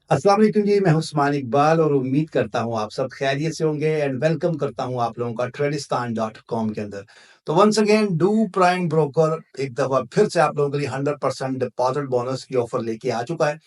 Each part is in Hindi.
अस्सलाम वालेकुम जी, मैं उस्मान इकबाल और उम्मीद करता हूँ आप सब खैरियत से होंगे एंड वेलकम करता हूँ आप लोगों का ट्रेडिस्तान.com के अंदर। तो once again Doo Prime broker एक दफ़ा फिर से आप लोगों के लिए 100% डिपॉज़िट बोनस की ऑफ़र लेके आ चुका है।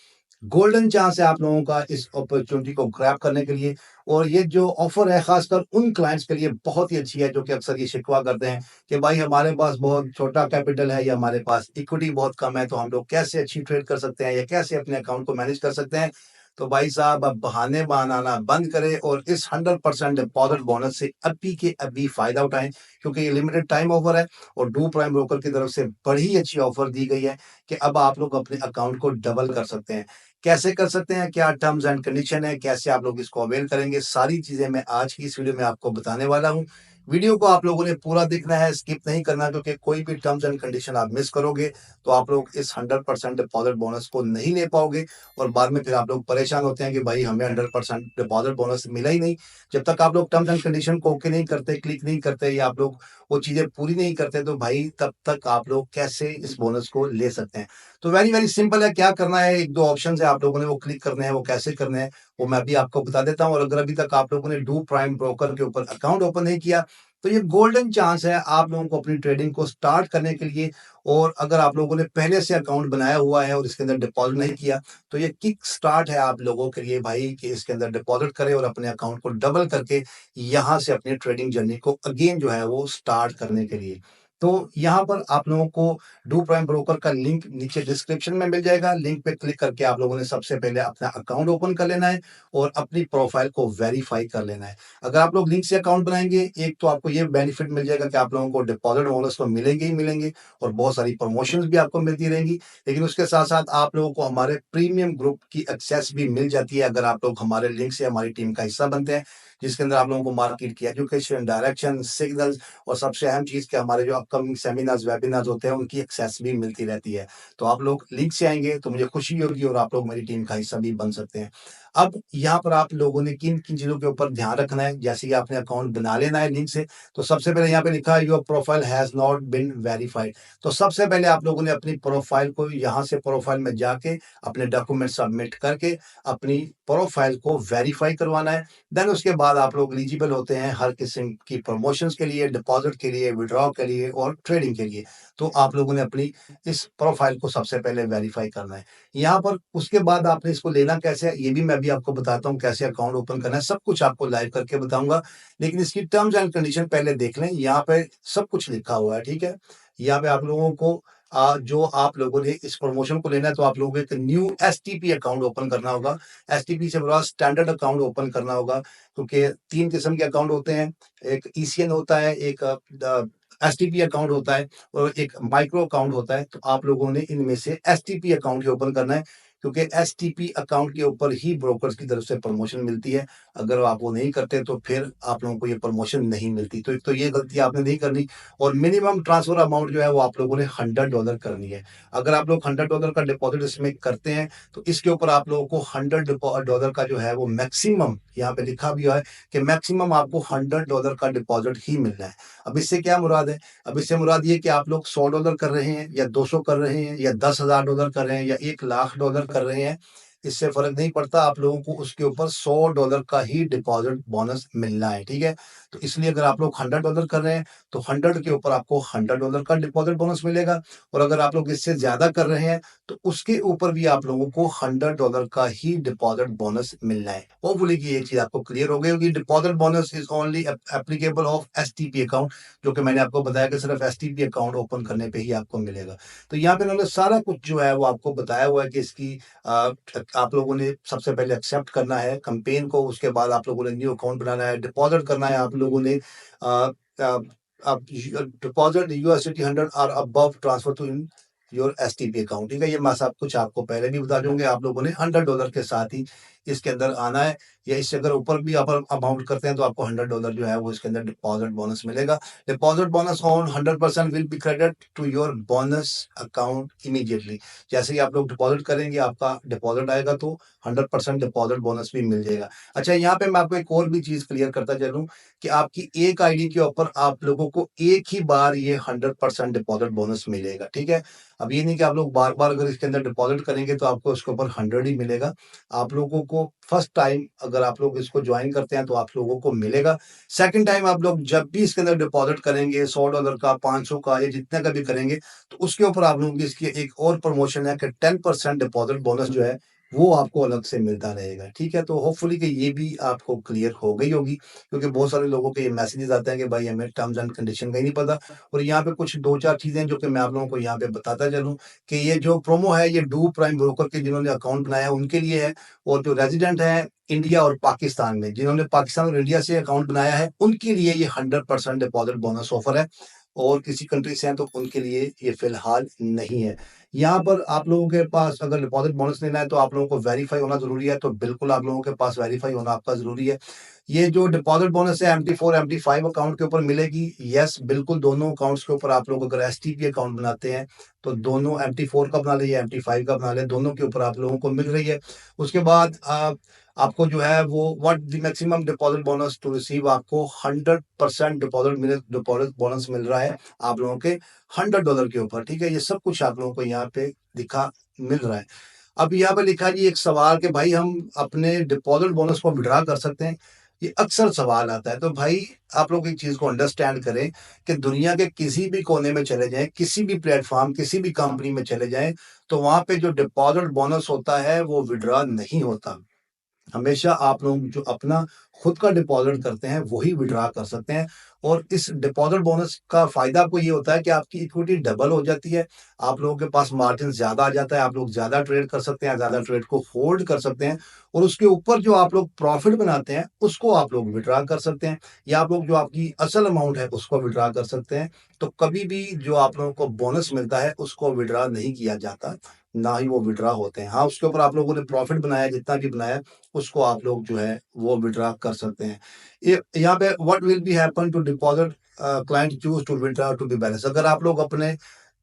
गोल्डन चांस है आप लोगों का इस अपॉर्चुनिटी को ग्रैब करने के लिए और ये जो ऑफ़र है ख़ासकर उन क्लाइंट्स के लिए बहुत ही अच्छी है जो कि अक्सर ये शिकवा करते हैं कि भाई हमारे पास बहुत छोटा कैपिटल है या हमारे पास इक्विटी बहुत कम है, तो हम लोग कैसे अच्छी ट्रेड कर सकते हैं या कैसे अपने अकाउंट को मैनेज कर सकते हैं। तो भाई साहब अब बहाने बनाना बंद करें और इस 100% डिपॉज़िट बोनस से अभी के अभी फ़ायदा उठाएँ, क्योंकि ये लिमिटेड टाइम ऑफ़र है और डू प्राइम ब्रोकर की तरफ से बड़ी अच्छी ऑफ़र दी गई है कि अब आप लोग अपने अकाउंट को डबल कर सकते हैं। कैसे कर सकते हैं? क्या टर्म्स एंड कंडीशन है? कैसे आप लोग इसको अवेल करेंगे? सारी चीज़ें मैं आज की इस वीडियो में आपको बताने वाला हूँ। वीडियो को आप लोगों ने पूरा देखना है, स्किप नहीं करना, क्योंकि कोई भी टर्म्स एंड कंडीशन आप मिस करोगे, तो आप लोग इस 100% डिपॉज़िट बोनस को नहीं ले पाओगे और बाद में फिर आप लोग परेशान होते हैं कि भाई हमें 100% डिपॉज़िट बोनस मिला ही नहीं। जब तक आप लोग टर्म्स एंड कंडीशन को ओके नहीं करते, क्लिक नहीं करते या आप लोग वो चीज़ें पूरी नहीं करते, तो भाई तब तक आप लोग कैसे इस बोनस को ले सकते हैं? तो वेरी वेरी सिंपल है, क्या करना है, 1-2 ऑप्शंस है आप लोगों ने वो क्लिक करने हैं, वो कैसे करने हैं, वो मैं अभी आपको बता देता हूँ। और अगर अभी तक आप लोगों ने डू प्राइम ब्रोकर के ऊपर अकाउंट ओपन नहीं किया, तो ये गोल्डन चांस है आप लोगों को अपनी ट्रेडिंग को स्टार्ट करने के लिए। और अगर आप लोगों ने पहले से अकाउंट बनाया हुआ है और इसके अंदर डिपॉज़िट नहीं किया, तो ये किक स्टार्ट है आप लोगों के लिए भाई कि इसके अंदर डिपॉज़िट करें और अपने अकाउंट को डबल करके यहाँ से अपनी ट्रेडिंग जर्नी को अगेन जो है वो स्टार्ट करने के लिए। तो यहाँ पर आप लोगों को डू प्राइम ब्रोकर का लिंक नीचे डिस्क्रिप्शन में मिल जाएगा। लिंक पे क्लिक करके आप लोगों ने सबसे पहले अपना अकाउंट ओपन कर लेना है और अपनी प्रोफाइल को वेरीफाई कर लेना है। अगर आप लोग लिंक से अकाउंट बनाएँगे, एक तो आपको ये बेनिफिट मिल जाएगा कि आप लोगों को डिपॉज़िट बोनस तो मिलेंगे ही मिलेंगे और बहुत सारी प्रमोशंस भी आपको मिलती रहेंगी। लेकिन उसके साथ-साथ आप लोगों को हमारे प्रीमियम ग्रुप की एक्सेस भी मिल जाती है अगर आप लोग हमारे लिंक से हमारी टीम का हिस्सा बनते हैं, जिसके अंदर आप लोगों को मार्केट की एजुकेशन, डायरेक्शन, सिग्नल्स और सबसे अहम चीज़ कि हमारे जो अपकमिंग सेमिनार्स, वेबिनार्स होते हैं, उनकी एक्सेस भी मिलती रहती है। तो आप लोग लिंक से आएँगे तो मुझे खुशी होगी और आप लोग मेरी टीम का हिस्सा भी बन सकते हैं। अब यहाँ पर आप लोगों ने किन-किन चीज़ों के ऊपर ध्यान रखना है, जैसे कि आपने अकाउंट बना लेना है लिंक से, तो सबसे पहले यहाँ पे लिखा है your profile has not been verified. तो सबसे पहले आप लोगों ने अपनी प्रोफाइल को यहाँ से प्रोफाइल में जाके अपने डॉक्यूमेंट सबमिट करके अपनी प्रोफाइल को वेरीफाई करवाना है। देन उसके बाद आप लोग एलिजिबल होते हैं हर किस्म की प्रमोशंस के लिए, डिपॉज़िट के लिए, विथड्रॉ के लिए और ट्रेडिंग के लिए। तो आप लोगों ने अपनी इस प्रोफाइल को सबसे पहले वेरीफाई करना है। यहाँ पर उसके बाद आपने इसको लेना कैसे है, ये भी मैं अभी आपको बताता हूँ कैसे अकाउंट ओपन करना है, सब कुछ आपको लाइव करके बताऊँगा। लेकिन इसकी टर्म्स एंड कंडीशन पहले देख लें, यहाँ पे सब कुछ लिखा हुआ है, ठीक है? यहाँ पे आप लोगों को जो आप लोगों ने इस प्रमोशन को लेना है, तो आप लोगों को एक न्यू एसटीपी अकाउंट ओपन करना होगा। एसटीपी से बड़ा स्टैंडर्ड अकाउंट ओपन करना होगा, क्योंकि 3 किस्म के अकाउंट होते हैं। एक ईसीएन होता है, एक एसटीपी अकाउंट होता है और एक माइक्रो अकाउंट होता है। तो आप लोगों ने इनमें से एसटीपी अकाउंट ही ओपन करना है, क्योंकि एसटीपी अकाउंट के ऊपर ही ब्रोकर्स की तरफ से प्रमोशन मिलती है। अगर आप वो नहीं करते, तो फिर आप लोगों को ये प्रमोशन नहीं मिलती। तो एक तो ये गलती आपने नहीं करनी और मिनिमम ट्रांसफर अमाउंट जो है वो आप लोगों ने $100 करनी है। अगर आप लोग $100 का डिपॉज़िट इसमें करते हैं, तो इसके ऊपर आप लोगों को $100 का जो है वो मैक्सिमम, यहाँ पे लिखा भी हुआ है कि मैक्सिमम आपको $100 का डिपॉज़िट ही मिलना है। अब इससे क्या मुराद है? अब इससे मुराद ये है कि आप लोग $100 कर रहे हैं या 200 कर रहे हैं या $10,000 कर रहे हैं या $1,00,000 कर रहे हैं, इससे फ़र्क नहीं पड़ता। आप लोगों को उसके ऊपर $100 का ही डिपॉज़िट बोनस मिलना है, ठीक है? तो इसलिए अगर आप लोग $100 कर रहे हैं, तो 100 के ऊपर आपको $100 का डिपॉज़िट बोनस मिलेगा और अगर आप लोग इससे ज़्यादा कर रहे हैं, तो उसके ऊपर भी आप लोगों को $100 का ही डिपॉज़िट बोनस मिलना है। होपफुली कि ये चीज़ आपको क्लियर हो गई होगी। Deposit bonus is only applicable of STP account, जो कि मैंने आपको बताया कि सिर्फ एसटीपी अकाउंट ओपन करने पे ही आपको मिलेगा। तो यहाँ पे उन्होंने सारा कुछ जो है वो आपको बताया हुआ है कि इसकी आप लोगों ने सबसे पहले एक्सेप्ट करना है कैंपेन को, उसके बाद आप लोगों ने न्यू अकाउंट बनाना है, डिपॉज़िट करना है आप लोगों ने। अब डिपॉज़िट यूएसडीटी 100 और above transfer to in your STP account, ठीक है? ये मैं सब कुछ आपको पहले भी बता दूँगा। आप लोगों ने $100 के साथ ही इसके अंदर आना है, या इससे अगर ऊपर भी आप अमाउंट करते हैं, तो आपको $100 जो है वो इसके अंदर डिपॉज़िट बोनस मिलेगा। Deposit bonus on 100% will be credit to your bonus account immediately. जैसे ही आप लोग डिपॉजिट करेंगे, आपका डिपॉजिट आएगा, तो 100% डिपॉजिट बोनस भी मिल जाएगा। अच्छा, यहाँ पे मैं आपको एक और भी चीज़ क्लियर करता चलूँ कि आपकी एक आईडी के ऊपर आप लोगों को एक ही बार ये 100% डिपॉजिट बोनस मिलेगा, ठीक है? अब ये नहीं कि आप लोग बार-बार अगर इसके अंदर डिपॉज़िट करेंगे तो आपको इसके ऊपर 100 ही मिलेगा। आप लोगों को फर्स्ट टाइम अगर आप लोग इसको जॉइन करते हैं तो आप लोगों को मिलेगा। सेकंड टाइम आप लोग जब भी इसके अंदर डिपॉज़िट करेंगे $100 का, 500 का या जितने का भी करेंगे, तो उसके ऊपर आप लोगों की इसकी एक और प्रमोशन है कि 10% डिपॉज़िट बोनस जो है वो आपको अलग से मिलता रहेगा। ठीक है? तो होपफुली कि ये भी आपको क्लियर हो गई होगी, क्योंकि बहुत सारे लोगों के ये मैसेजेस आते हैं कि भाई हमें टर्म्स एंड कंडीशन का ही नहीं पता। और यहाँ पे कुछ 2-4 चीज़ें जो कि मैं आप लोगों को यहाँ पे बताता चलूँ कि ये जो प्रोमो है ये डू प्राइम ब्रोकर के जिन्होंने अकाउंट बनाया है उनके लिए है, और जो रेज़िडेंट हैं इंडिया और पाकिस्तान में, जिन्होंने पाकिस्तान और इंडिया से अकाउंट बनाया है उनके लिए ये 100% डिपॉज़िट बोनस ऑफर है, और किसी कंट्री से हैं तो उनके लिए ये फ़िलहाल नहीं है। यहाँ पर आप लोगों के पास अगर डिपॉज़िट बोनस लेना है तो आप लोगों को वेरीफ़ाई होना ज़रूरी है, तो बिल्कुल आप लोगों के पास वेरीफ़ाई होना आपका ज़रूरी है। ये जो डिपॉज़िट बोनस है एमटी4, एमटी5 अकाउंट के ऊपर मिलेगी। यस, बिल्कुल दोनों अकाउंट्स के ऊपर आप लोग अगर एसटीपी अकाउंट बनाते हैं, तो दोनों एमटी4 का बना लें या एमटी5 का बना लें, दोनों के ऊपर आप लोगों को मिल रही है। उसके बाद आपको जो है वो what the maximum deposit bonus to receive, आपको 100% डिपॉज़िट बोनस मिल रहा है आप लोगों के $100 के ऊपर, ठीक है? ये सब कुछ आप लोगों को यहाँ पे दिखा मिल रहा है। अब यहाँ पे लिखा है जी एक सवाल कि भाई हम अपने डिपॉज़िट बोनस को विथड्रॉ कर सकते हैं? ये अक्सर सवाल आता है। तो भाई आप लोग एक चीज़ को अंडरस्टैंड करें कि दुनिया के किसी भी कोने में चले जाएँ, किसी भी प्लेटफ़ॉर्म, किसी भी कंपनी में चले जाएँ, तो वहाँ पे जो डिपॉज़िट बोनस होता है वो विथड्रॉ नहीं होता। हमेशा आप लोग जो अपना खुद का डिपॉज़िट करते हैं, वही विथड्रॉ कर सकते हैं, और इस डिपॉज़िट बोनस का फ़ायदा आपको ये होता है कि आपकी इक्विटी डबल हो जाती है। आप लोगों के पास मार्जिन ज़्यादा आ जाता है, आप लोग ज़्यादा ट्रेड कर सकते हैं, ज़्यादा ट्रेड को होल्ड कर सकते हैं, और उसके ऊपर जो आप लोग प्रॉफ़िट बनाते हैं, उसको आप लोग विथड्रॉ कर सकते हैं, या आप लोग जो आपकी असल अमाउंट है, उसको विथड्रॉ कर सकते हैं। तो कभी भी जो आप लोगों को बोनस मिलता है, उसको विथड्रॉ नहीं किया जाता, ना ही वो विथड्रॉ होते हैं। हाँ, उसके ऊपर आप लोगों ने प्रॉफ़िट बनाया, जितना भी बनाया, उसको आप लोग जो है वो विथड्रॉ कर सकते हैं। ये यहाँ पे what will be happen to deposit client choose to withdraw to be balance, अगर आप लोग अपने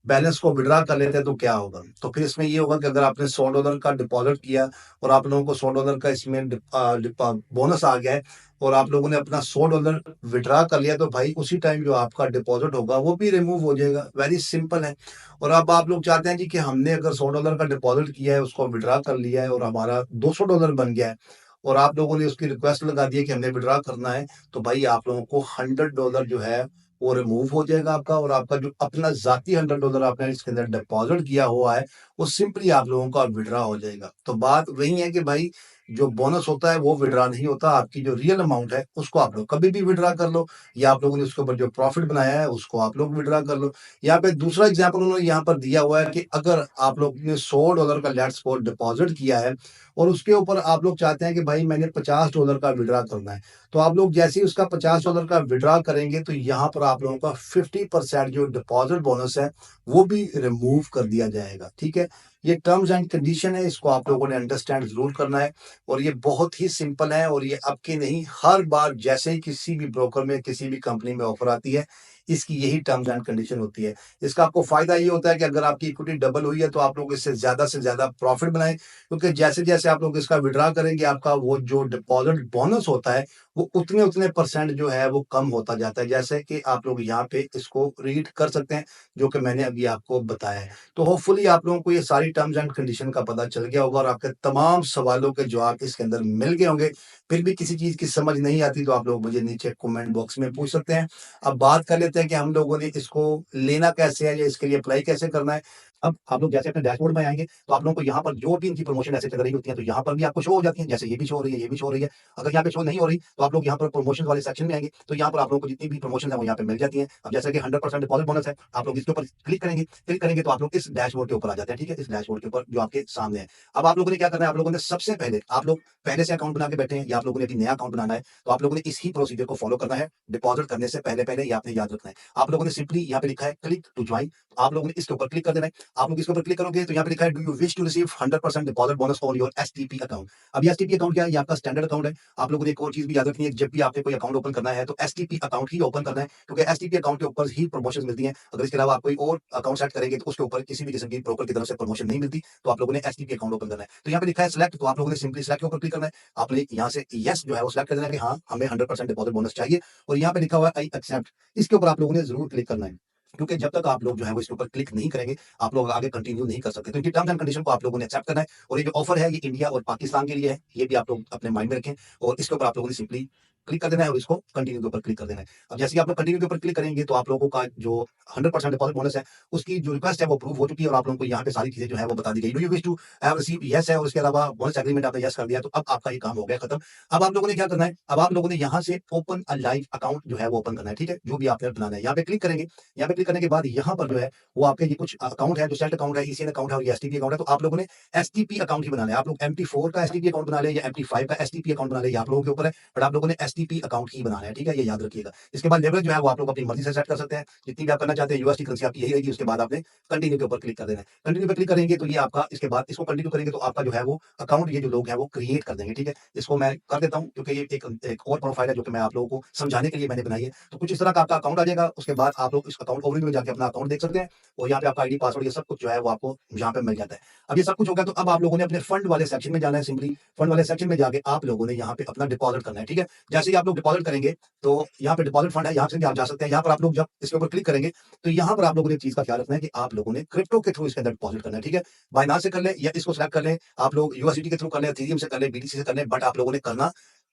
बैलेंस को विथड्रॉ कर लेते हैं तो क्या होगा? तो फिर इसमें ये होगा कि अगर आपने $100 का डिपॉज़िट किया और आप लोगों को $100 का इसमें बोनस आ गया है, और आप लोगों ने अपना $100 विथड्रॉ कर लिया, तो भाई उसी टाइम जो आपका डिपॉज़िट होगा वो भी रिमूव हो जाएगा। वेरी सिंपल है। और अब आप लोग चाहते हैं जी कि हमने अगर $100 का डिपॉज़िट किया है, उसको विथड्रॉ कर लिया है और हमारा $200 बन गया है, और आप लोगों ने उसकी रिक्वेस्ट लगा दी है कि हमने विथड्रॉ करना है, तो भाई आप लोगों को $100 जो है वो रिमूव हो जाएगा आपका, और आपका जो अपना ज़ाती $100 आपने इसके अंदर डिपॉज़िट किया हुआ है, वो सिंपली आप लोगों का विथड्रॉ हो जाएगा। तो बात वही है कि भाई जो बोनस होता है वो विथड्रॉ नहीं होता, आपकी जो रियल अमाउंट है उसको आप लोग कभी भी विथड्रॉ कर लो, या आप लोगों ने उसके ऊपर जो प्रॉफ़िट बनाया है उसको आप लोग विथड्रॉ कर लो। यहाँ पे दूसरा एग्ज़ाम्पल उन्होंने यहाँ पर दिया हुआ है कि अगर आप लोग ने $100 का लेट्स सपोज़ डिपॉज़िट किया है, और उसके ऊपर आप लोग चाहते हैं कि भाई मैंने $50 का विथड्रॉ करना है। तो आप लोग जैसे ही उसका $50 का विथड्रॉ करेंगे, तो यहाँ पर आप लोगों का 50% जो डिपॉज़िट बोनस है, वो भी रिमूव कर दिया जाएगा, ठीक है? ये टर्म्स एंड कंडीशन है, इसको आप लोगों ने अंडरस्टैंड ज़रूर करना है, और ये बहुत ही सिंपल है, और ये अब की नहीं, हर बार जैसे ही किसी भी ब्रोकर में, किसी भी कंपनी में ऑफ़र आती है, इसकी यही टर्म्स एंड कंडीशन होती है। इसका आपको फ़ायदा ये होता है कि अगर आपकी इक्विटी डबल हुई है, तो आप लोग इससे ज़्यादा प्रॉफ़िट बनाएँ, क्योंकि जैसे-जैसे आप लोग इसका विथड्रॉ करेंगे, आपका वो जो डिपॉज़िट बोनस होता है, वो उतने-उतने परसेंट जो है वो कम होता जाता है। जैसे कि आप लोग यहाँ पे इसको रीड कर सकते हैं, जो कि मैंने अभी आपको बताया है। तो होपफुली आप लोगों को ये सारी टर्म्स एंड कंडीशन का पता चल गया होगा, और आपके तमाम सवालों के जवाब इसके अंदर मिल गए होंगे। फिर भी किसी चीज़ की समझ नहीं आती तो आप लोग मुझे नीचे कमेंट बॉक्स में पूछ सकते हैं। अब बात कर लेते हैं कि हम लोगों ने इसको लेना कैसे है, या इसके लिए अप्लाई कैसे करना है। अब आप लोग जैसे अपने डैशबोर्ड में आएँगे, तो आप लोगों को यहाँ पर जो भी इनकी प्रमोशन ऐसे चल रही होती है, तो यहाँ पर भी आपको शो हो जाती है। जैसे ये भी शो हो रही है, ये भी शो हो रही है। अगर यहाँ पे शो नहीं हो रही, तो आप लोग यहाँ पर प्रमोशंस वाले सेक्शन में आएँगे, तो यहाँ पर आप लोगों को जितनी भी प्रमोशन है वो यहाँ पे मिल जाती हैं। अब जैसे कि 100% डिपॉज़िट बोनस है, आप लोग इसके ऊपर क्लिक करेंगे तो आप लोग इस डैशबोर्ड के ऊपर आ जाते हैं, ठीक है? इस डैशबोर्ड के ऊपर जो आपके सामने है। अब आप लोगों ने क्या करना है, आप लोगों ने सबसे पहले, आप लोग पहले से अकाउंट बना के बैठे हैं, या आप लोगों ने अभी नया अकाउंट बनाना है, तो आप लोगों ने इसी प्रोसीजर को फॉलो करना है। डिपॉज़िट करने से पहले-पहले ये आपने याद रखना है। आप लोगों ने सिंपली यहाँ पे लिखा है क्लिक टू जॉइन, आप लोगों ने इसके ऊपर क्लिक कर देना है। आप लोग इसके ऊपर क्लिक करोगे तो यहाँ पे लिखा है do you wish to receive 100% deposit bonus on your STP account. अब ये एसटीपी अकाउंट क्या है? ये आपका स्टैंडर्ड अकाउंट है। आप लोगों ने एक और चीज भी याद रखनी है, जब भी आपने कोई अकाउंट ओपन करना है तो एसटीपी अकाउंट ही ओपन करना है, क्योंकि एसटीपी अकाउंट के ऊपर ही प्रमोशन मिलती है। अगर इसके अलावा आप कोई और अकाउंट सेट करेंगे तो उसके ऊपर किसी भी किस्म की ब्रोकर की तरफ से प्रमोशन नहीं मिलती। तो आप लोगों ने एसटीपी अकाउंट ओपन करना है। तो यहाँ पे लिखा है सिलेक्ट, तो आप लोगों ने सिंपली सिलेक्ट के ऊपर क्लिक करना है। आपने यहाँ से यस जो है वो सिलेक्ट कर देना है कि हाँ हमें 100% डिपॉजिट बोनस चाहिए, और यहाँ पे लिखा हुआ है आई एक्सेप्ट, इसके ऊपर आप लोगों ने जरूर क्लिक करना है। क्योंकि जब तक आप लोग जो है वो इसके ऊपर क्लिक नहीं करेंगे, आप लोग आगे कंटिन्यू नहीं कर सकते। तो इनकी टर्म्स एंड कंडीशन को आप लोगों ने एक्सेप्ट करना है और ये जो ऑफर है ये इंडिया और पाकिस्तान के लिए है। ये भी आप लोग अपने माइंड में रखें और इसके ऊपर आप लोगों ने सिंपली क्लिक कर देना है और इसको कंटिन्यू के ऊपर क्लिक कर देना है। अब जैसे ही आप लोग कंटिन्यू के ऊपर क्लिक करेंगे तो आप लोगों का जो 100% डिपॉजिट बोनस है, उसकी जो रिक्वेस्ट है वो अप्रूव हो चुकी है और आप लोगों को यहाँ पे सारी चीज़ें जो है वो बता दी गई। Do you wish to have receive yes है और इसके अलावा बोनस एग्रीमेंट आपने येस कर दिया, तो अब आपका ये काम हो गया खत्म। अब आप लोगों ने क्या करना है, अब आप लोगों ने यहाँ से ओपन अ लाइव अकाउंट जो है वो ओपन करना है, ठीक है? जो भी आपने बनाना है, यहाँ पे क्लिक करेंगे। यहाँ पे क्लिक करने के बाद यहाँ पर जो है वो आपके ये कुछ अकाउंट है, जो सेट अकाउंट है, ईसीएन अकाउंट है और ये एसटीपी अकाउंट है। तो आप लोगों ने एसटीपी अकाउंट ही बनाना है। आप लोग एमटी4 का एसटीपी अकाउंट बना लें या एमटी5 का एसटीपी अकाउंट बना लें, ये आप लोगों के ऊपर है, बट आप लोगों ने एसटीपी अकाउंट ही बनाना है, ठीक है? ये याद रखिएगा। इसके बाद लेवरेज जो है वो आप लोग अपनी मर्जी से सेट कर सकते हैं, जितनी भी आप करना चाहते हैं। यूएसडी करेंसी आपकी यही रहेगी। उसके बाद आपने कंटिन्यू के ऊपर क्लिक कर देना है। कंटिन्यू पे क्लिक करेंगे तो ये आपका, इसके बाद इसको कंटिन्यू करेंगे तो आपका जो है वो अकाउंट, ये जो लोग हैं वो क्रिएट कर देंगे, ठीक है? इसको मैं कर देता हूँ क्योंकि ये एक और प्रोफाइल है जो कि मैं आप लोगों को समझाने के लिए मैंने बनाई है। तो कुछ इस तरह का आपका अकाउंट आ जाएगा। उसके बाद आप लोग इस अकाउंट ओवरव्यू में जाके अपना अकाउंट देख सकते हैं और यहाँ पे आपका आईडी, पासवर्ड, ये सब कुछ जो है वो आपको यहाँ पे मिल जाता है। अब ये सब कुछ हो गया तो अब आप लोगों ने अपने फंड वाले सेक्शन में जाना है। सिंपली फंड वाले सेक्शन में जाके आप लोगों ने यहाँ पे अपना डिपॉजिट करना है, ठीक है? जैसे ही आप लोग डिपॉजिट करेंगे तो यहाँ पे डिपॉजिट फंड है, यहाँ से भी आप जा सकते हैं। यहाँ पर आप लोग जब इसके ऊपर क्लिक करेंगे तो यहाँ पर आप लोगों ने एक चीज का ख्याल रखना है कि आप लोगों ने क्रिप्टो के थ्रू इसके अंदर डिपॉजिट करना है, ठीक है? बाइनांस से कर लें या इसको सिलेक्ट कर लें, आप लोग यूएसडीटी के थ्रू कर लें, इथेरियम से कर लें, बीटीसी से कर लें, बट आप लोगों ने करना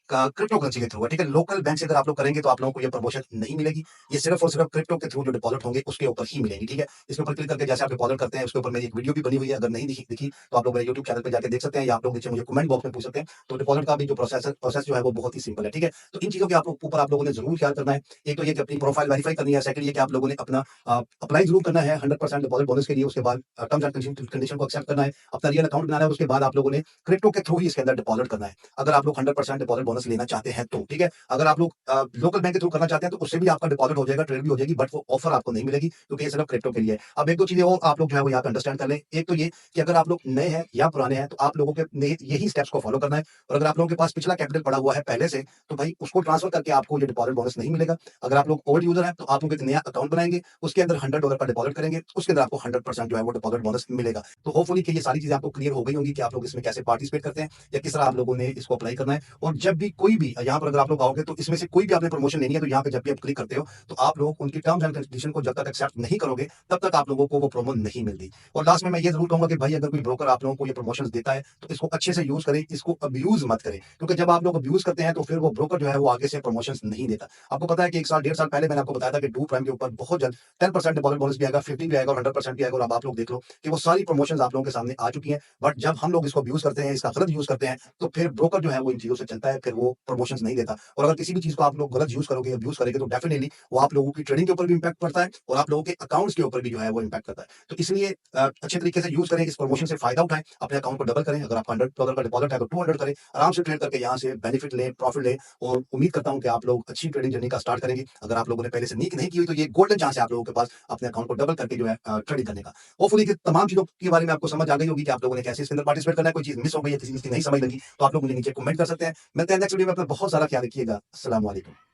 क्रिप्टो करेंसी के थ्रू है, ठीक है? लोकल बैंक से अगर आप लोग करेंगे तो आप लोगों को ये प्रमोशन नहीं मिलेगी। ये सिर्फ और सिर्फ क्रिप्टो के थ्रू जो डिपॉजिट होंगे उसके ऊपर ही मिलेंगी, ठीक है? इसके ऊपर क्लिक करके जैसे आप डिपॉजिट करते हैं उसके ऊपर मेरी एक वीडियो भी बनी हुई है। अगर नहीं दिखी तो आप लोग मेरे यूट्यूब चैनल पे जाके देख सकते हैं या आप लोग नीचे मुझे कमेंट बॉक्स में पूछ सकते हैं। तो डिपॉजिट का भी जो प्रोसेस जो है वो बहुत ही सिंपल है, ठीक है? तो इन चीजों के आप ऊपर आप लोगों ने जरूर ख्याल करना है। एक तो ये कि अपनी प्रोफाइल वेरीफाई करनी है। सेकंड ये कि आप लोगों ने अपना अप्लाई जरूर करना है 100% डिपॉजिट बोनस के लिए। उसके बाद टर्म्स एंड कंडीशन को एक्सेप्ट करना है, अपना रियल अकाउंट बनाना है। उसके बाद आप लोगों ने क्रिप्टो के थ्रू ही इसके अंदर डिपॉजिट करना है, अगर आप लोग 100% डिपॉजिट बोनस लेना चाहते हैं तो, ठीक है? अगर आप लोग लोकल बैंक के थ्रू करना चाहते हैं तो उससे भी आपका डिपॉजिट हो जाएगा, ट्रेड भी हो जाएगी, बट वो ऑफर आपको नहीं मिलेगी क्योंकि ये सिर्फ क्रिप्टो के लिए है। अब एक दो चीजें और आप लोग जो है वो यहाँ पे अंडरस्टैंड कर लें। एक तो ये कि अगर आप लोग नए हैं या पुराने हैं तो आप लोगों के ने यही स्टेप्स को फॉलो करना है। और अगर आप लोगों के पास पिछला कैपिटल पड़ा हुआ है पहले से, तो भाई उसको ट्रांसफर करके आपको ये डिपॉजिट बोनस नहीं मिलेगा। अगर आप लोग ओल्ड यूजर हैं तो आप लोग एक नया अकाउंट बनाएंगे, उसके अंदर $100 का डिपॉजिट करेंगे, उसके अंदर आपको 100% जो है वो डिपॉजिट बोनस मिलेगा। तो होपफुली कि ये सारी चीजें आपको क्लियर हो गई होंगी कि आप लोग इसमें कैसे पार्टिसिपेट करते हैं या किस तरह आप लोगों ने इसको अप्लाई करना है। और जब भी कोई भी यहाँ पर अगर आप लोग आओगे तो इसमें से कोई भी आपने प्रमोशन लेनी है तो यहाँ पे जब भी आप क्लिक करते हो तो आप लोग उनकी टर्म्स एंड कंडीशन को जब तक एक्सेप्ट नहीं करोगे तब तक आप लोगों को वो प्रोमो नहीं मिलती। और लास्ट में मैं ये जरूर कहूंगा कि भाई अगर कोई ब्रोकर आप लोगों को ये प्रमोशन देता है तो इसको अच्छे से यूज करें, इसको अब्यूज मत करें, क्योंकि जब आप लोग अब्यूज करते हैं तो फिर वो ब्रोकर जो है वो आगे से प्रमोशन नहीं देता। आपको पता है कि 1 साल 1.5 साल पहले मैंने आपको बताया था कि डू प्राइम के ऊपर बहुत जल्द 10% डिपॉजिट बोनस भी आएगा, 50 भी आएगा और 100% भी आएगा। और अब आप लोग देख लो कि वो सारी प्रमोशन आप लोगों के सामने आ चुकी है। बट जब हम लोग इसको अब्यूज करते हैं, इसका गलत यूज करते हैं, तो फिर ब्रोकर जो है वो इन चीजों से चलता है, फिर वो प्रमोशन नहीं देता। और अगर किसी भी चीज को आप लोग गलत यूज करोगे, अब्यूज करेंगे, तो डेफिनेटली वो आप लोगों की ट्रेडिंग के ऊपर भी इंपैक्ट पड़ता है और आप लोगों के अकाउंट्स के ऊपर भी जो है वो इंपैक्ट करता है। तो इसलिए अच्छे तरीके से यूज करें, इस प्रमोशन से फायदा उठाएं, अपने अकाउंट को डबल करें। अगर आपका $100 का डिपॉजिट है तो 200 करें, आराम से ट्रेड करके यहाँ से बेनिफिट लें, प्रॉफिट लें। और उम्मीद करता हूँ कि आप लोग अच्छी ट्रेडिंग जर्नी का स्टार्ट करेंगे। अगर आप लोगों ने पहले से नहीं की हुई तो ये गोल्डन चांस है आप लोगों के पास अपने अकाउंट को डबल करके जो है ट्रेडिंग करने का। होपफुली कि तमाम चीजों के बारे में आपको समझ आ गई होगी कि आप लोगों ने कैसे इसके अंदर पार्टिसिपेट करना है। कोई चीज मिस हो गई है, किसी चीज की नहीं समझ लगी तो आप लोग मुझे नीचे कमेंट कर सकते हैं। मिलते हैं नेक्स्ट वीडियो में। अपना बहुत सारा ख्याल रखिएगा। अस्सलाम वालेकुम।